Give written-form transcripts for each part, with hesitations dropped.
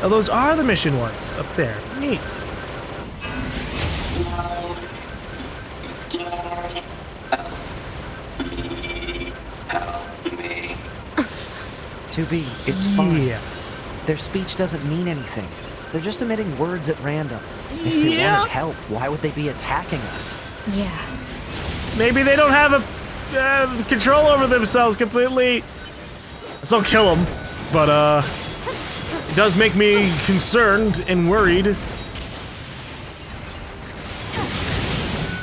Oh, those are the mission ones up there. Neat. To be, it's fine. Yeah. Their speech doesn't mean anything. They're just emitting words at random. If they wanted help, why would they be attacking us? Yeah. Maybe they don't have a control over themselves completely. I still kill them, but it does make me concerned and worried.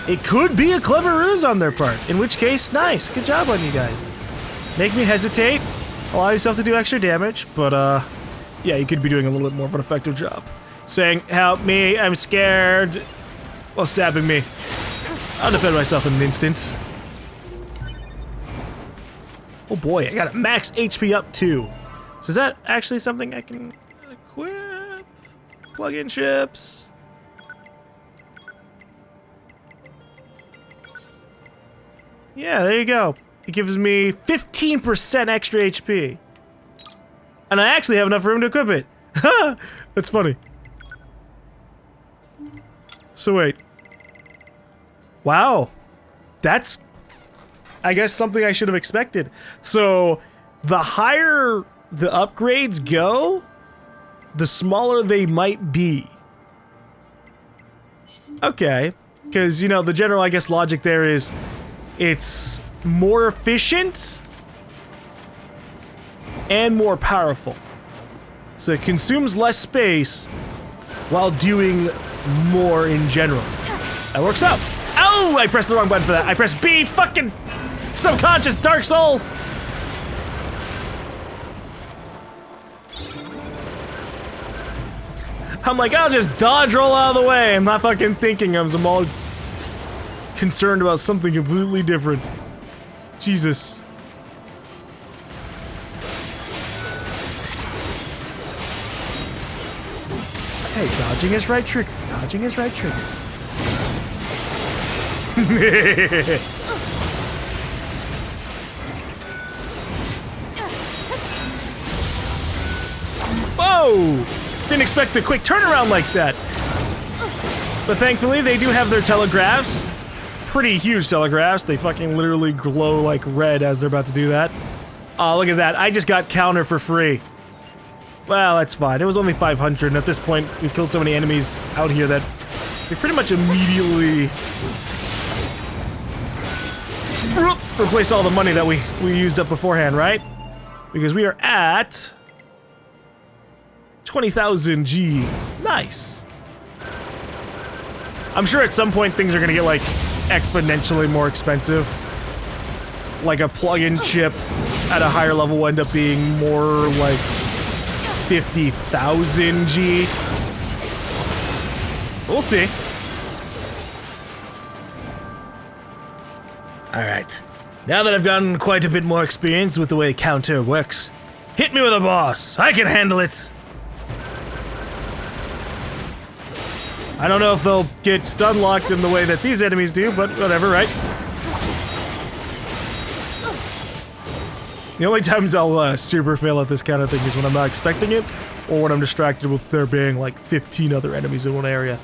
It could be a clever ruse on their part, in which case, nice. Good job on you guys. Make me hesitate, allow yourself to do extra damage, but yeah, you could be doing a little bit more of an effective job. Saying, help me, I'm scared, while stabbing me. I'll defend myself in an instant. Oh boy, I got a max HP up too. So is that actually something I can equip? Plug-in chips. Yeah, there you go. It gives me 15% extra HP. And I actually have enough room to equip it. That's funny. So wait. Wow. That's, I guess, something I should have expected. So, the higher the upgrades go, the smaller they might be. Okay. Because, you know, the general, I guess, logic there is it's more efficient and more powerful. So it consumes less space while doing more in general. That works out. Oh, I pressed the wrong button for that. I pressed B, fucking subconscious Dark Souls. I'm like, I'll just dodge roll out of the way. I'm not fucking thinking. I'm all concerned about something completely different. Jesus. Hey, dodging is right trigger. Dodging is right trigger. Whoa! Didn't expect the quick turnaround like that. But thankfully, they do have their telegraphs. Pretty huge telegraphs. They fucking literally glow like red as they're about to do that. Oh, look at that. I just got counter for free. Well, that's fine. It was only 500, and at this point, we've killed so many enemies out here that they pretty much immediately replaced all the money that we used up beforehand, right? Because we are at 20,000 G. Nice. I'm sure at some point things are gonna get like exponentially more expensive. Like a plug-in chip at a higher level will end up being more like 50,000 G. We'll see. Alright. Now that I've gotten quite a bit more experience with the way counter works, hit me with a boss. I can handle it. I don't know if they'll get stun locked in the way that these enemies do, but whatever, right? The only times I'll super fail at this kind of thing is when I'm not expecting it, or when I'm distracted with there being like 15 other enemies in one area.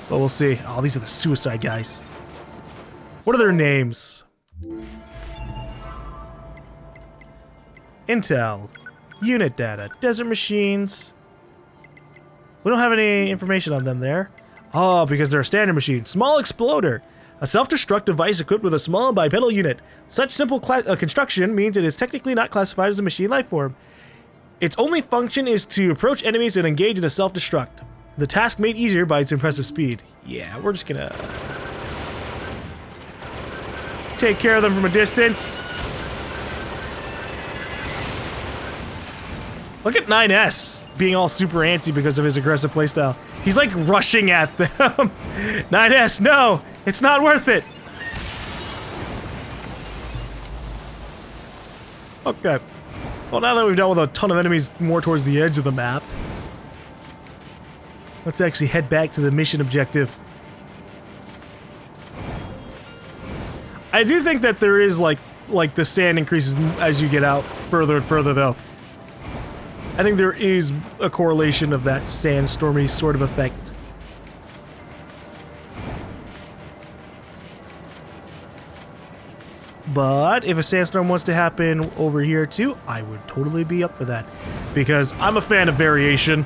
But we'll see. Oh, these are the suicide guys. What are their names? Intel. Unit data. Desert machines. We don't have any information on them there. Oh, because they're a standard machine. Small exploder. A self-destruct device equipped with a small bipedal unit. Such simple construction means it is technically not classified as a machine life form. Its only function is to approach enemies and engage in a self-destruct. The task made easier by its impressive speed. Yeah, we're just gonna take care of them from a distance. Look at 9S being all super antsy because of his aggressive playstyle. He's like rushing at them. 9S, no! It's not worth it! Okay. Well, now that we've dealt with a ton of enemies more towards the edge of the map, let's actually head back to the mission objective. I do think that there is like the sand increases as you get out further and further, though. I think there is a correlation of that sandstormy sort of effect. But if a sandstorm wants to happen over here too, I would totally be up for that. Because I'm a fan of variation.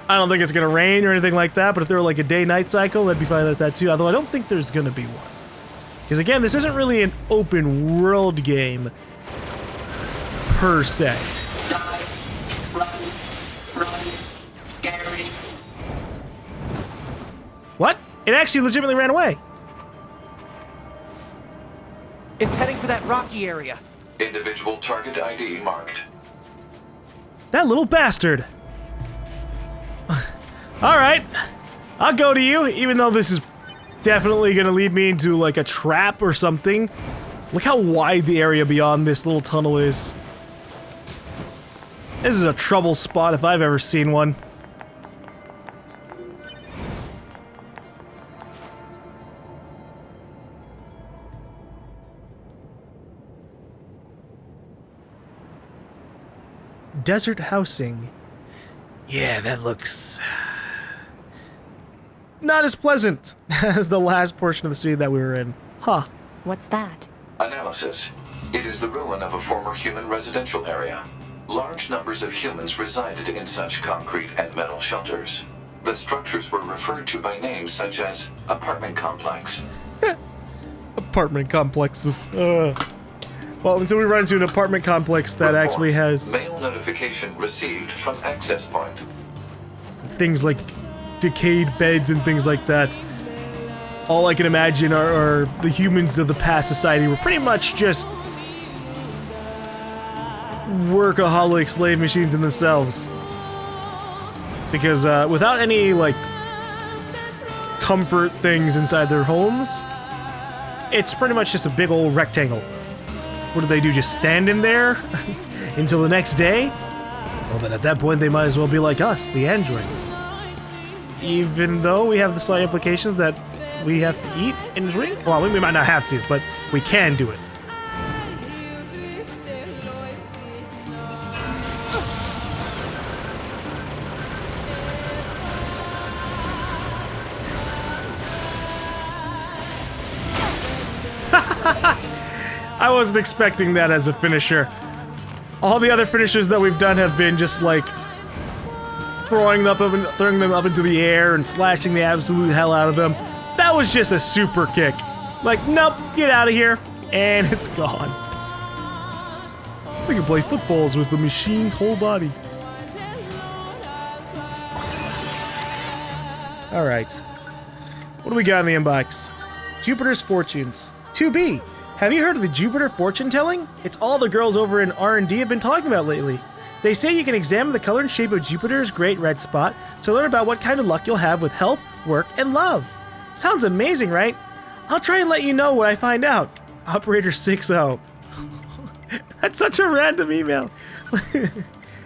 I don't think it's gonna rain or anything like that, but if there were like a day-night cycle, I'd be fine with that too. Although I don't think there's gonna be one. Because again, this isn't really an open world game per se. Run, scary. What? It actually legitimately ran away. It's heading for that rocky area. Individual target ID marked. That little bastard. Alright. I'll go to you, even though this is definitely gonna lead me into like a trap or something. Look how wide the area beyond this little tunnel is. This is a trouble spot if I've ever seen one. Desert housing. Yeah, that looks not as pleasant as the last portion of the city that we were in. Huh. What's that? Analysis. It is the ruin of a former human residential area. Large numbers of humans resided in such concrete and metal shelters. The structures were referred to by names such as apartment complex. Apartment complexes. Well, until we run into an apartment complex that Report. actually has Mail notification received from access point. things like decayed beds and things like that. All I can imagine are the humans of the past society were pretty much just workaholic slave machines in themselves. Because without any, like, comfort things inside their homes, it's pretty much just a big old rectangle. What do they do, just stand in there until the next day? Well, then at that point they might as well be like us, the androids. Even though we have the slight implications that we have to eat and drink? Well, we might not have to, but we can do it. I wasn't expecting that as a finisher. All the other finishers that we've done have been just like throwing them up into the air and slashing the absolute hell out of them. That was just a super kick. Like, nope, get out of here, and it's gone. We can play footballs with the machine's whole body. All right, what do we got in the inbox? Jupiter's fortunes. 2B. Have you heard of the Jupiter fortune telling? It's all the girls over in R&D have been talking about lately. They say you can examine the color and shape of Jupiter's great red spot to learn about what kind of luck you'll have with health, work, and love. Sounds amazing, right? I'll try and let you know what I find out. Operator 60. That's such a random email.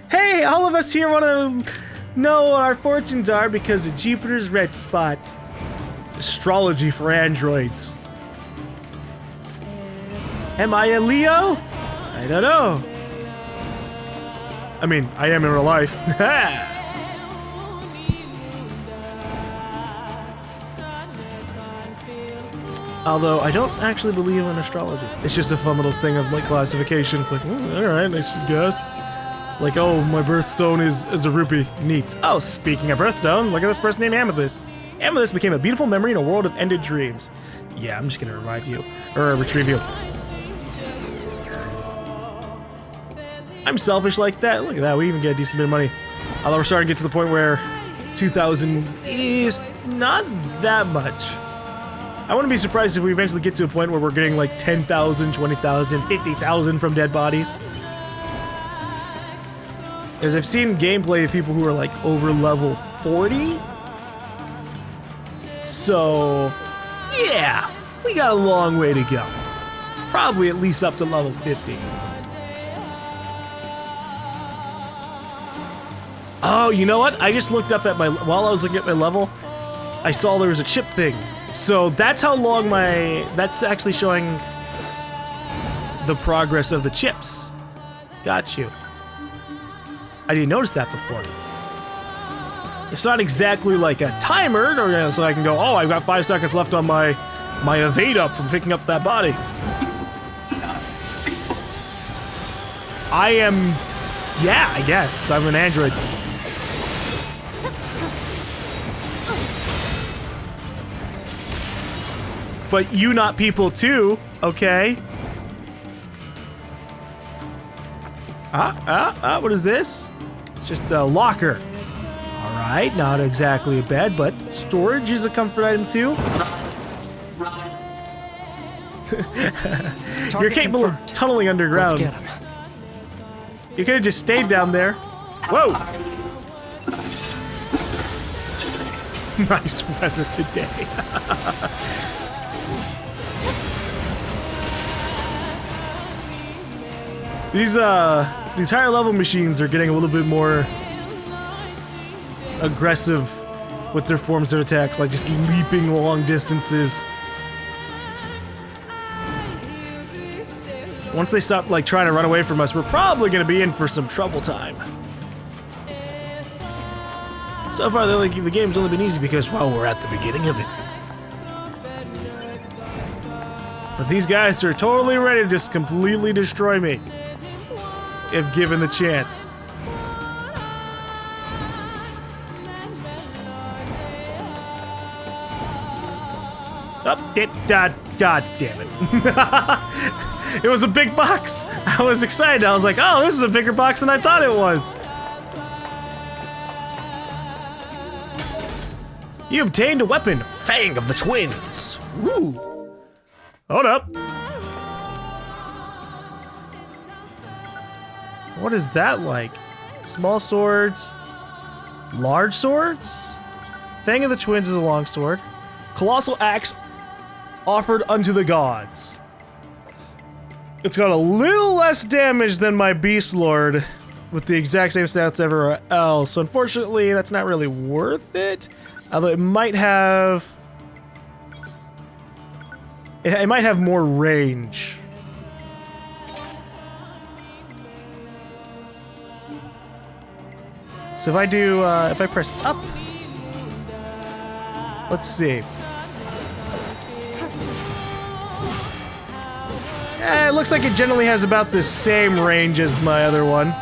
Hey, all of us here want to know what our fortunes are because of Jupiter's red spot. Astrology for androids. Am I a Leo? I don't know. I mean, I am in real life. Although, I don't actually believe in astrology. It's just a fun little thing of, like, classification. It's like, alright, I should guess. Like, oh, my birthstone is a rupee. Neat. Oh, speaking of birthstone, look at this person named Amethyst. Amethyst became a beautiful memory in a world of ended dreams. Yeah, I'm just gonna revive you. Or retrieve you. I'm selfish like that. Look at that, we even get a decent bit of money. Although we're starting to get to the point where 2,000 is not that much. I wouldn't be surprised if we eventually get to a point where we're getting like 10,000, 20,000, 50,000 from dead bodies. Because I've seen gameplay of people who are like over level 40. So, yeah, we got a long way to go. Probably at least up to level 50. Oh, you know what? I just looked up at while I was looking at my level, I saw there was a chip thing. So that's how long that's actually showing the progress of the chips. Got you. I didn't notice that before. It's not exactly like a timer, or, so I can go, oh, I've got 5 seconds left on my evade up from picking up that body. I am, yeah, I guess. I'm an android. But you not people too, okay? What is this? It's just a locker. Alright, not exactly a bed, but storage is a comfort item too. You're capable of tunneling underground. Let's get him. You could have just stayed down there. Whoa! Nice weather today. These higher level machines are getting a little bit more aggressive with their forms of attacks, like just leaping long distances. Once they stop like trying to run away from us, we're probably gonna be in for some trouble time. So far, the game's only been easy because, well, we're at the beginning of it. But these guys are totally ready to just completely destroy me, if given the chance. God damn it. It was a big box. I was excited. I was like, oh, this is a bigger box than I thought it was. You obtained a weapon, Fang of the Twins. Woo. Hold up. What is that like? Small swords, large swords? Fang of the Twins is a long sword. Colossal axe offered unto the gods. It's got a little less damage than my Beast Lord with the exact same stats everywhere else. So unfortunately, that's not really worth it. Although it might have... It might have more range. So if I do, if I press up... Let's see. It looks like it generally has about the same range as my other one.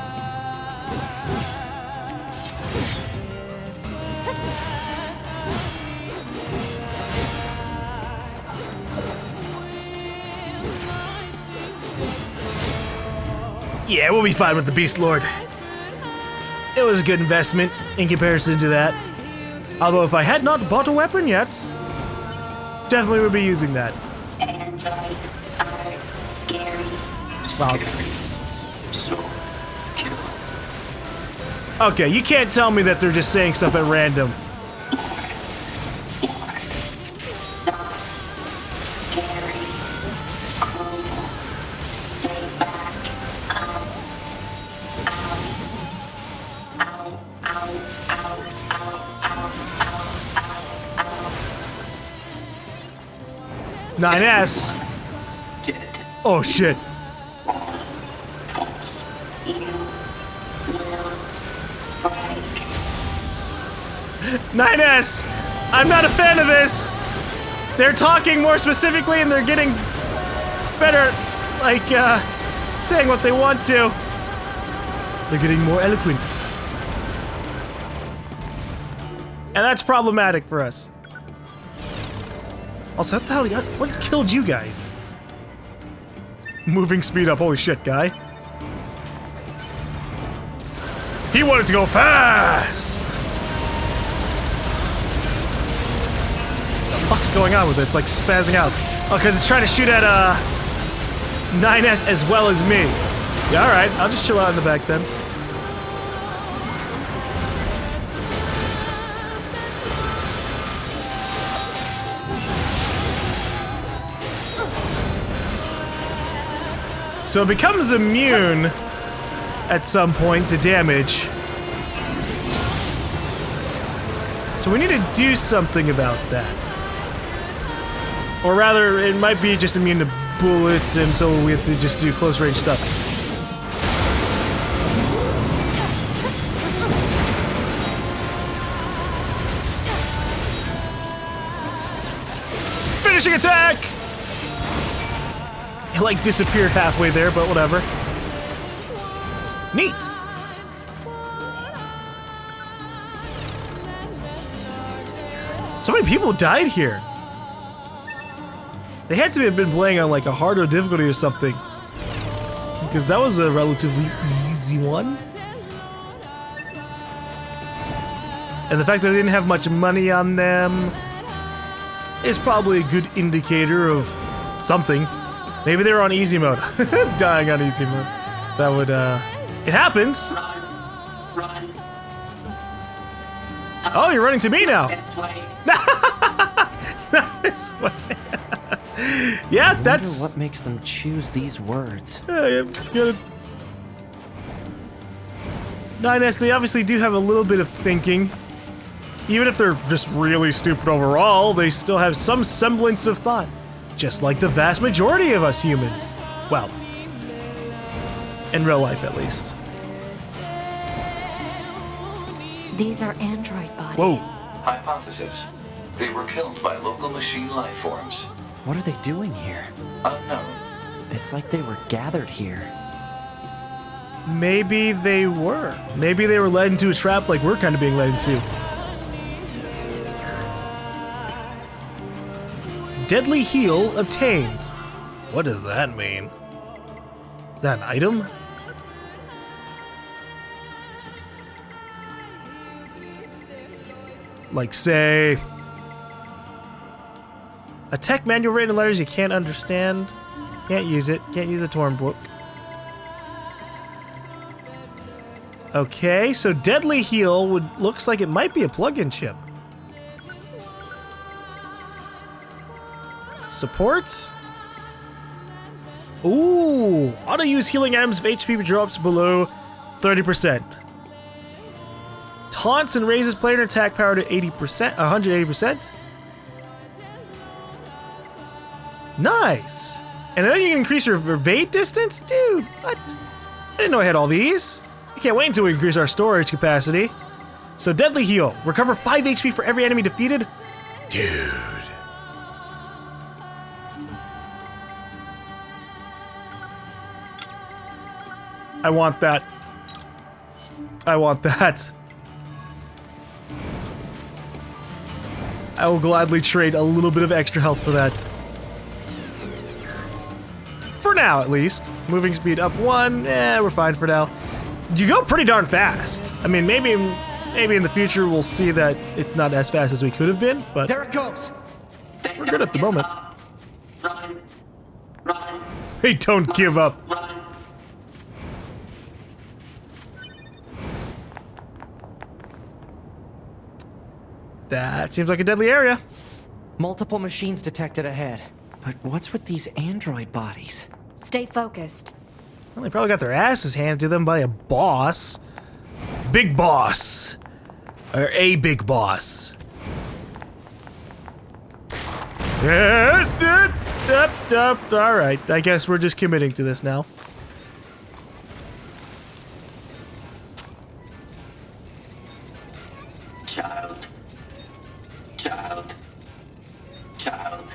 Yeah, we'll be fine with the Beast Lord. It was a good investment in comparison to that. Although if I had not bought a weapon yet, definitely would be using that. Androids are scary. Wow. So kill. Okay, you can't tell me that they're just saying stuff at random. Soft. Scary. Cruel. Stay back. Ow. Ow. Ow. Ow. Ow. Ow. Ow. 9S. Dead. Oh shit. False. You will break. 9S! I'm not a fan of this! They're talking more specifically and they're getting better, like, saying what they want to. They're getting more eloquent. And that's problematic for us. Also, what killed you guys? Moving speed up, holy shit, guy. He wanted to go fast! What the fuck's going on with it? It's like spazzing out. Oh, because it's trying to shoot at 9S as well as me. Yeah, alright, I'll just chill out in the back then. So it becomes immune at some point to damage. So we need to do something about that. Or rather, it might be just immune to bullets, and so we have to just do close range stuff. Finishing attack! It like disappeared halfway there, but whatever. Neat. So many people died here. They had to have been playing on like a harder difficulty or something, because that was a relatively easy one. And the fact that they didn't have much money on them is probably a good indicator of something. Maybe they were on easy mode. Dying on easy mode. That would, it happens. Run. Oh, you're running to me now. This way. This way. Yeah, I that's... wonder what makes them choose these words. Yeah, it's good. 9S, they obviously do have a little bit of thinking. Even if they're just really stupid overall, they still have some semblance of thought. Just like the vast majority of us humans. Well, in real life at least. These are android bodies. Whoa. Hypothesis. They were killed by local machine life forms. What are they doing here? Unknown. It's like they were gathered here. Maybe they were. Maybe they were led into a trap like we're kind of being led into. Deadly heal obtained. What does that mean? Is that an item? Like, say, a tech manual written in letters you can't understand. Can't use it. Can't use the torn book. Okay, so Deadly Heal looks like it might be a plug-in chip. Support? Ooh, auto-use healing items if HP drops below 30%. Taunts and raises player attack power to 80%, 180%. Nice. And then you can increase your evade distance? Dude, what? I didn't know I had all these. I can't wait until we increase our storage capacity. So Deadly Heal. Recover 5 HP for every enemy defeated. Dude. I want that. I want that. I will gladly trade a little bit of extra health for that. For now, at least. Moving speed up 1. We're fine for now. You go pretty darn fast. I mean, maybe in the future we'll see that it's not as fast as we could have been, but There it goes! we're good at the moment. Run. Run. They don't give up. Run. That seems like a deadly area. Multiple machines detected ahead. But what's with these android bodies? Stay focused. Well, they probably got their asses handed to them by a boss. Big boss. Or a big boss. Alright, I guess we're just committing to this now. Child. Child. Child.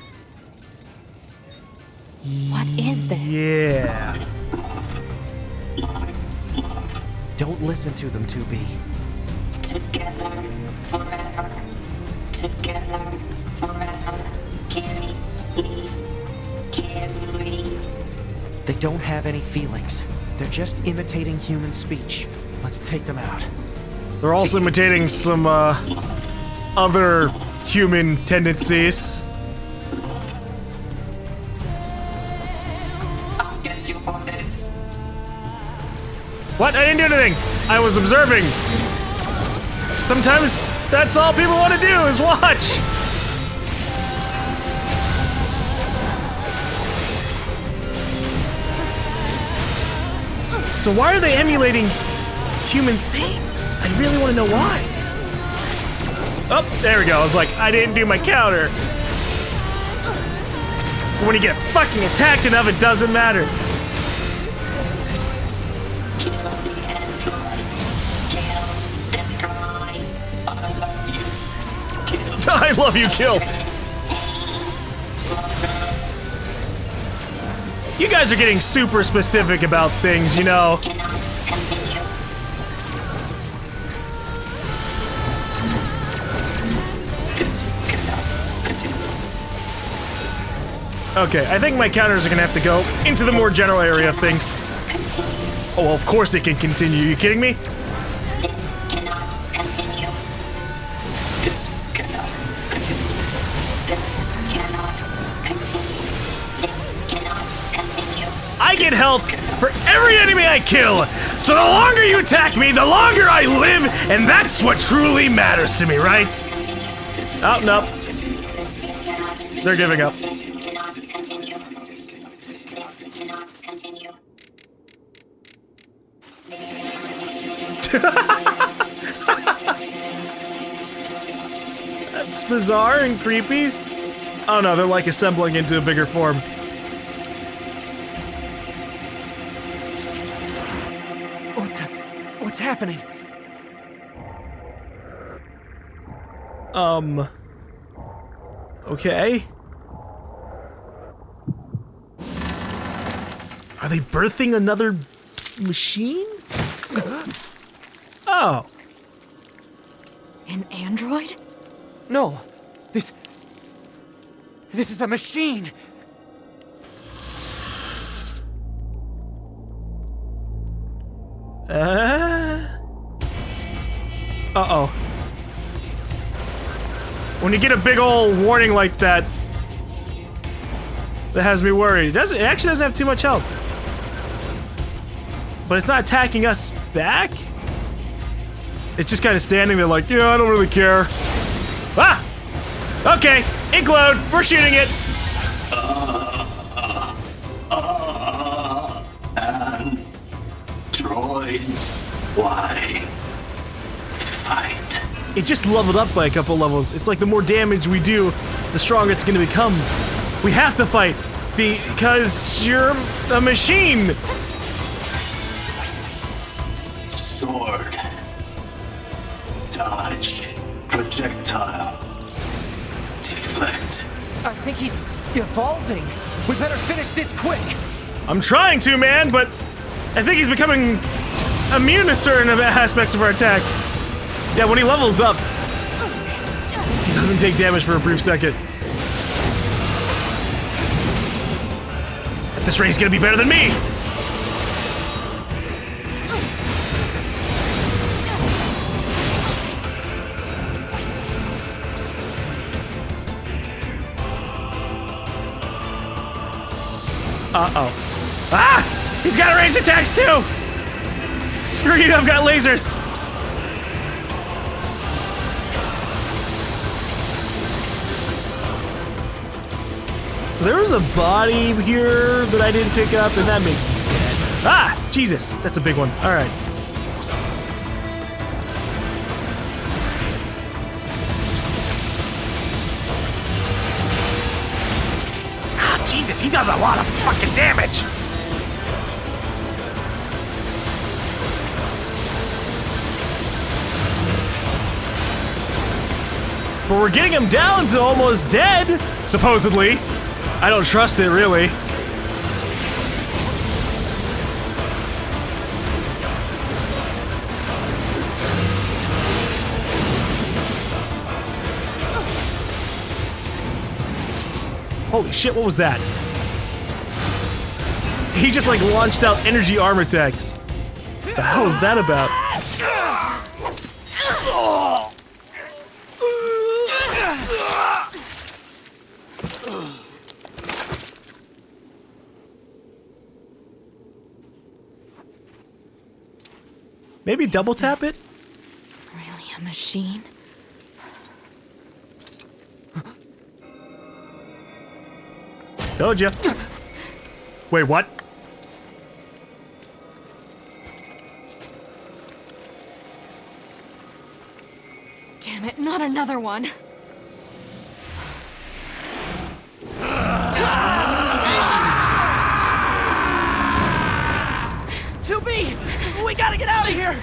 What is this? Yeah. Don't listen to them, 2B. Together forever. Together forever. Carry me. Carry me. They don't have any feelings. They're just imitating human speech. Let's take them out. They're also imitating some other human tendencies. I'll get you for this. What? I didn't do anything. I was observing. Sometimes that's all people want to do is watch. So why are they emulating human things? I really want to know why. Oh, there we go. I was like, I didn't do my counter. But when you get fucking attacked enough, it doesn't matter. Kill the androids. Kill. Destroy. I love you. Kill. I love you, kill. Slow You guys are getting super specific about things, you know. Cannot continue. This cannot continue. Okay, I think my counters are gonna have to go into the more general area of things. Continue. Oh, well, of course they can continue. You kidding me? This cannot continue. This cannot continue. This cannot continue. This cannot continue. I get health for every enemy I kill. So the longer you attack me, the longer I live, and that's what truly matters to me, right? Oh, no. They're giving up. This cannot continue. This cannot continue. That's bizarre and creepy. Oh no, they're like assembling into a bigger form. What's happening? Okay. Are they birthing another machine? Oh. An android? No, this is a machine. Uh-oh. When you get a big old warning like that, that has me worried. It actually doesn't have too much health. But it's not attacking us back? It's just kind of standing there like, yeah, I don't really care. Ah! Okay, Iglode, we're shooting it. Droids, why fight? It just leveled up by a couple levels. It's like the more damage we do, the stronger it's gonna become. We have to fight because you're a machine. Sword. Dodge. Projectile. Deflect. I think he's evolving. We better finish this quick. I'm trying to, man, but I think he's becoming immune to certain aspects of our attacks. Yeah, when he levels up, he doesn't take damage for a brief second. At this rate, he's gonna be better than me. Uh-oh. Ah! He's got ranged attacks too! Screw you, I've got lasers! So there was a body here that I didn't pick up, and that makes me sad. Ah! Jesus, that's a big one. Alright. Ah, Jesus, he does a lot of fucking damage! But we're getting him down to almost dead, supposedly. I don't trust it, really. Holy shit, what was that? He just like launched out energy arm attacks. The hell is that about? Maybe double tap it? Really a machine? Told ya. Wait, what? Damn it, not another one. We gotta get out of here!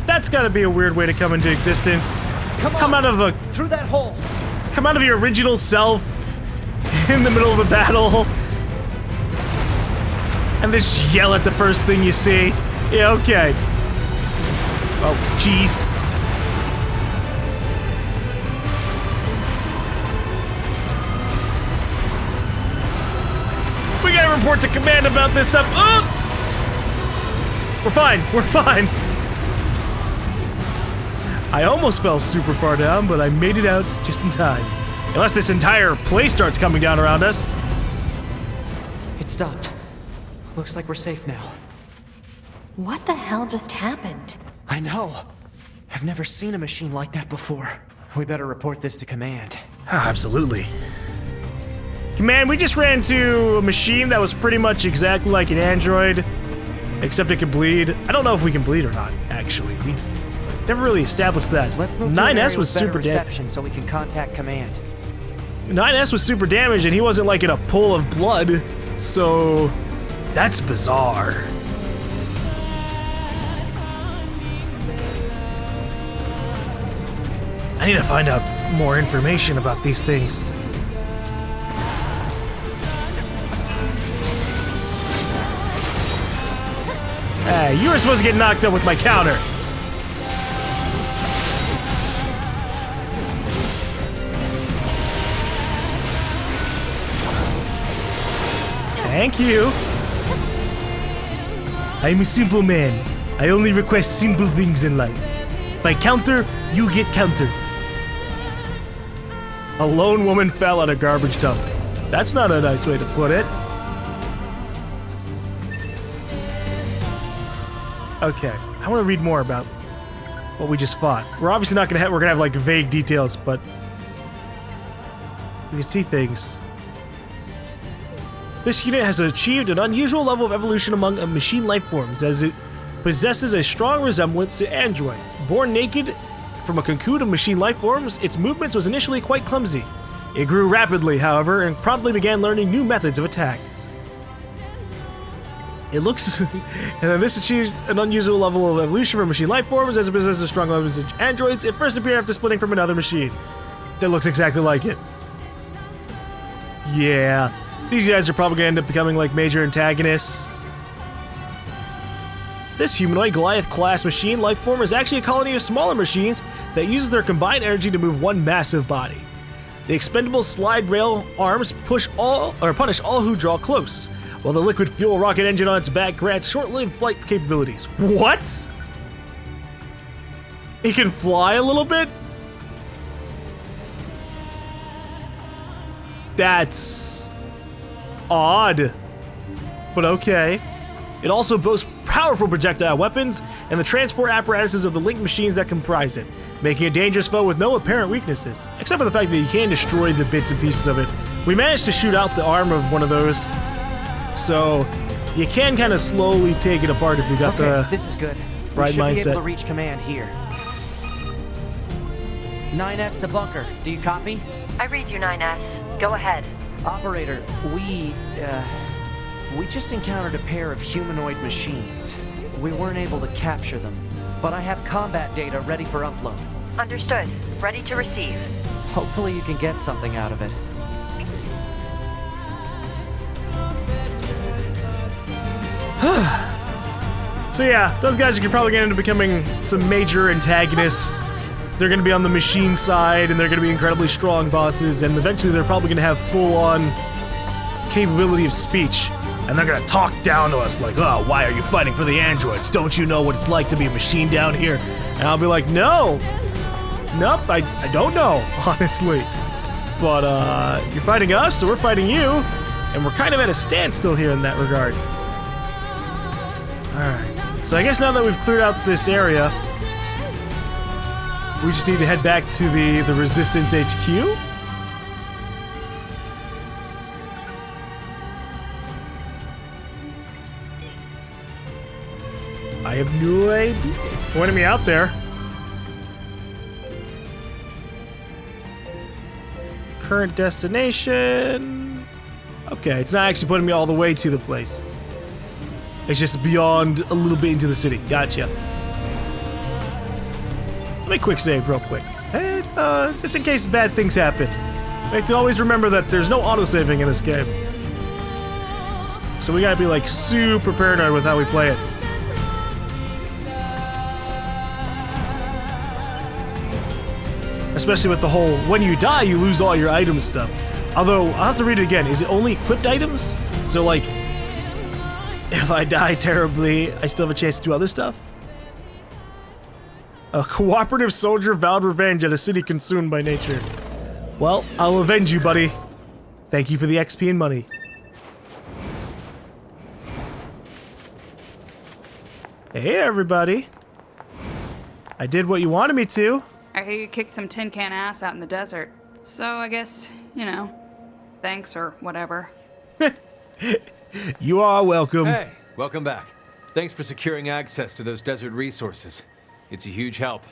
That's gotta be a weird way to come into existence. Come out of Through that hole! Come out of your original self in the middle of the battle. And then just yell at the first thing you see. Yeah, okay. Oh, jeez. We gotta report to command about this stuff. Oh! We're fine. We're fine. I almost fell super far down, but I made it out just in time. Unless this entire place starts coming down around us. It stopped. Looks like we're safe now. What the hell just happened? I know. I've never seen a machine like that before. We better report this to command. Ah, absolutely. Command, we just ran into a machine that was pretty much exactly like an android, except it could bleed. I don't know if we can bleed or not, actually. We never really established that. Let's move to an 9S area was with better super reception so we can contact command. 9S was super damaged and he wasn't like in a pool of blood, so that's bizarre. I need to find out more information about these things. Hey, you were supposed to get knocked out with my counter. Thank you. I'm a simple man. I only request simple things in life. If I counter, you get countered. A lone woman fell at a garbage dump. That's not a nice way to put it. Okay, I want to read more about what we just fought. We're obviously not gonna have, we're gonna have like vague details, but we can see things. This unit has achieved an unusual level of evolution among machine life forms, as it possesses a strong resemblance to androids. Born naked from a cocoon of machine life forms, its movements was initially quite clumsy. It grew rapidly, however, and promptly began learning new methods of attacks. It looks, and then this achieved an unusual level of evolution for machine life forms, as it possesses strong levels of androids. It first appeared after splitting from another machine that looks exactly like it. Yeah, these guys are probably gonna end up becoming like major antagonists. This humanoid Goliath-class machine life form is actually a colony of smaller machines that uses their combined energy to move one massive body. The expendable slide rail arms punish all who draw close, while the liquid fuel rocket engine on its back grants short-lived flight capabilities. What? It can fly a little bit? That's odd, but okay. It also boasts powerful projectile weapons and the transport apparatuses of the linked machines that comprise it, making a dangerous foe with no apparent weaknesses, except for the fact that you can destroy the bits and pieces of it. We managed to shoot out the arm of one of those, so you can kind of slowly take it apart if you got the this is good. right we should mindset. be able to reach command here. 9S to bunker. Do you copy? I read you, 9S. Go ahead. Operator, we just encountered a pair of humanoid machines. We weren't able to capture them, but I have combat data ready for upload. Understood. Ready to receive. Hopefully you can get something out of it. So yeah, those guys are probably going to end up becoming some major antagonists. They're going to be on the machine side, and they're going to be incredibly strong bosses, and eventually they're probably going to have full-on capability of speech. And they're going to talk down to us like, oh, why are you fighting for the androids? Don't you know what it's like to be a machine down here? And I'll be like, no. Nope, I don't know, honestly. But you're fighting us, so we're fighting you. And we're kind of at a standstill here in that regard. Alright, so I guess now that we've cleared out this area, we just need to head back to the Resistance HQ. I have no idea. It's pointing me out there. Current destination. Okay, it's not actually putting me all the way to the place. It's just beyond a little bit into the city. Gotcha. Let me quick save real quick. And, just in case bad things happen. We have to always remember that there's no auto-saving in this game. So we gotta be like super paranoid with how we play it. Especially with the whole, when you die, you lose all your items stuff. Although, I'll have to read it again. Is it only equipped items? So like, if I die terribly, I still have a chance to do other stuff? A cooperative soldier vowed revenge at a city consumed by nature. Well, I'll avenge you, buddy. Thank you for the XP and money. Hey, everybody. I did what you wanted me to. I hear you kicked some tin can ass out in the desert. So I guess, you know, thanks or whatever. You are welcome. Hey, welcome back. Thanks for securing access to those desert resources. It's a huge help.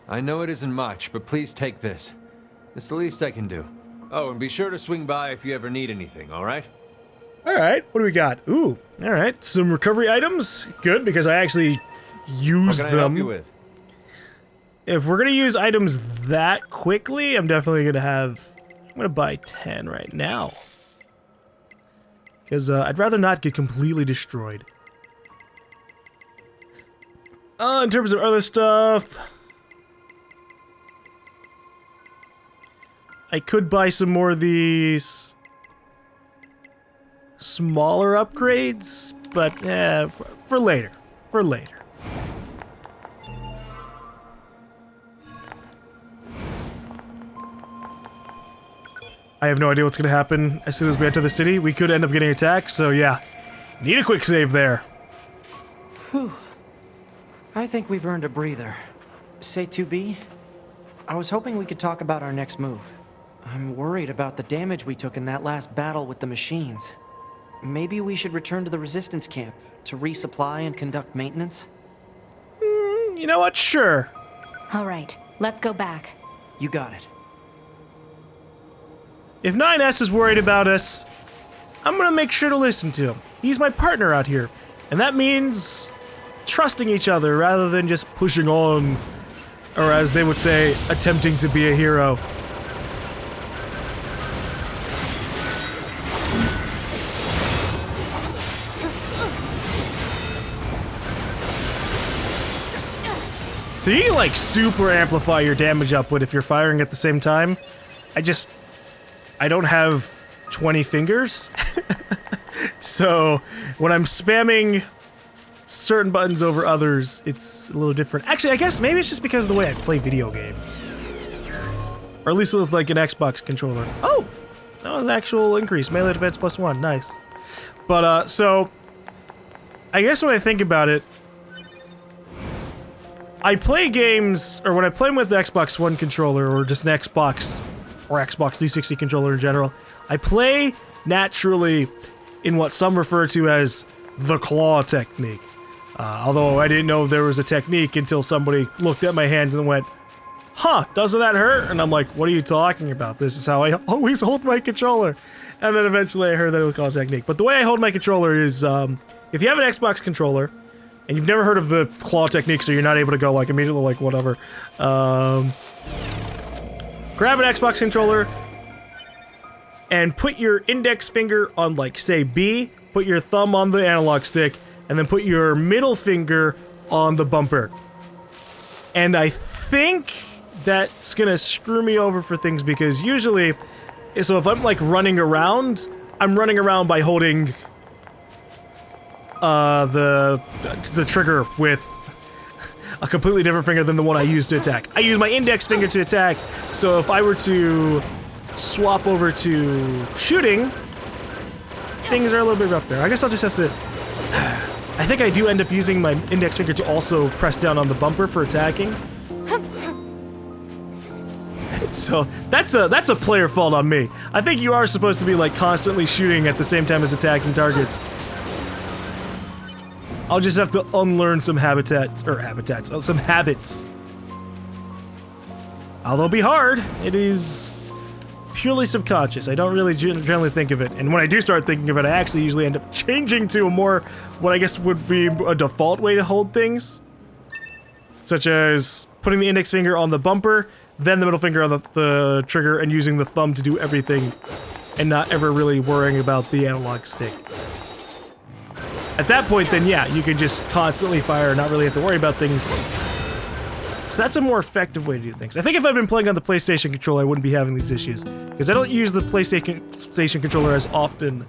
I know it isn't much, but please take this. It's the least I can do. Oh, and be sure to swing by if you ever need anything, alright? Alright, what do we got? Ooh, alright. Some recovery items. Good, because I actually used them. What can I help you with? If we're gonna use items that quickly, I'm definitely gonna have... I'm gonna buy 10 right now. Because I'd rather not get completely destroyed. In terms of other stuff... I could buy some more of these... smaller upgrades, but for later. For later. I have no idea what's gonna happen as soon as we enter the city. We could end up getting attacked, so yeah. Need a quick save there. Whew. I think we've earned a breather. Say 2B? I was hoping we could talk about our next move. I'm worried about the damage we took in that last battle with the machines. Maybe we should return to the resistance camp to resupply and conduct maintenance? You know what? Sure. All right, let's go back. You got it. If 9S is worried about us, I'm gonna make sure to listen to him. He's my partner out here. And that means trusting each other rather than just pushing on, or as they would say, attempting to be a hero. So you can, like, super amplify your damage output if you're firing at the same time. I don't have 20 fingers. So when I'm spamming certain buttons over others, it's a little different. Actually, I guess maybe it's just because of the way I play video games. Or at least with, like, an Xbox controller. Oh! That was an actual increase. Melee defense +1. Nice. But, so... I guess when I think about it, I play games, or when I play them with the Xbox One controller, or just an Xbox, or Xbox 360 controller in general, I play naturally in what some refer to as the claw technique. Although I didn't know there was a technique until somebody looked at my hands and went, huh, doesn't that hurt? And I'm like, what are you talking about? This is how I always hold my controller. And then eventually I heard that it was called a technique. But the way I hold my controller is, if you have an Xbox controller, and you've never heard of the claw technique, so you're not able to go, like, immediately, like, whatever. Grab an Xbox controller, and put your index finger on, like, say, B, put your thumb on the analog stick, and then put your middle finger on the bumper. And I think that's gonna screw me over for things, because usually, so if I'm, like, running around, I'm running around by holding... the trigger with a completely different finger than the one I use to attack. I use my index finger to attack, so if I were to swap over to shooting, things are a little bit rough there. I guess I'll just have to... I think I do end up using my index finger to also press down on the bumper for attacking. So that's a player fault on me. I think you are supposed to be, like, constantly shooting at the same time as attacking targets. I'll just have to unlearn some some habits. Although it'll be hard, it is purely subconscious. I don't really generally think of it. And when I do start thinking of it, I actually usually end up changing to a more, what I guess would be a default way to hold things. Such as putting the index finger on the bumper, then the middle finger on the trigger, and using the thumb to do everything, and not ever really worrying about the analog stick. At that point, then yeah, you can just constantly fire and not really have to worry about things. So that's a more effective way to do things. I think if I'd been playing on the PlayStation controller, I wouldn't be having these issues. Because I don't use the PlayStation controller as often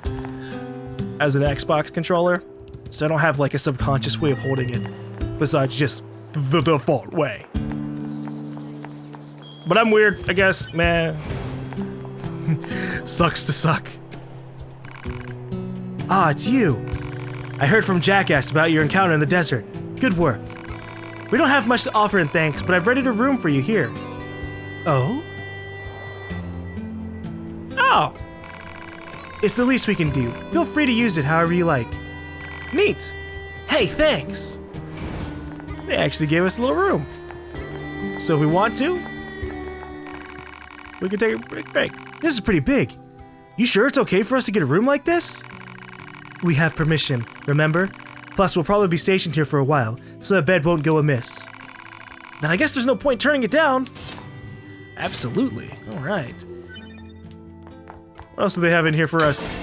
as an Xbox controller. So I don't have like a subconscious way of holding it, besides just the default way. But I'm weird, I guess, man. Sucks to suck. Ah, it's you. I heard from Jackass about your encounter in the desert. Good work. We don't have much to offer in thanks, but I've rented a room for you here. Oh? Oh! It's the least we can do. Feel free to use it however you like. Neat! Hey, thanks! They actually gave us a little room. So if we want to, we can take a break. This is pretty big. You sure it's okay for us to get a room like this? We have permission, remember? Plus, we'll probably be stationed here for a while, so a bed won't go amiss. Then I guess there's no point turning it down. Absolutely. Alright. What else do they have in here for us?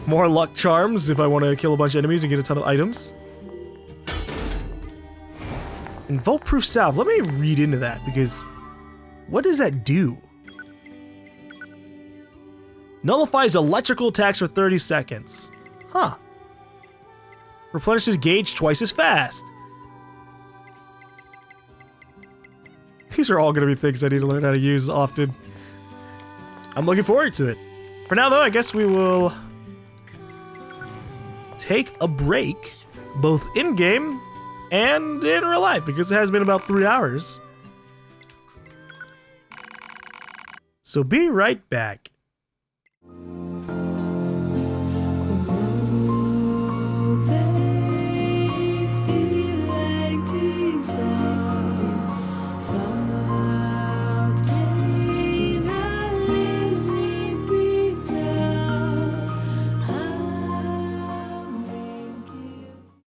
More luck charms if I want to kill a bunch of enemies and get a ton of items. And Volt-Proof Salve. Let me read into that, because what does that do? Nullifies electrical attacks for 30 seconds. Huh. Replenishes gauge twice as fast. These are all going to be things I need to learn how to use often. I'm looking forward to it. For now, though, I guess we will take a break, both in-game and in real life, because it has been about 3 hours. So be right back.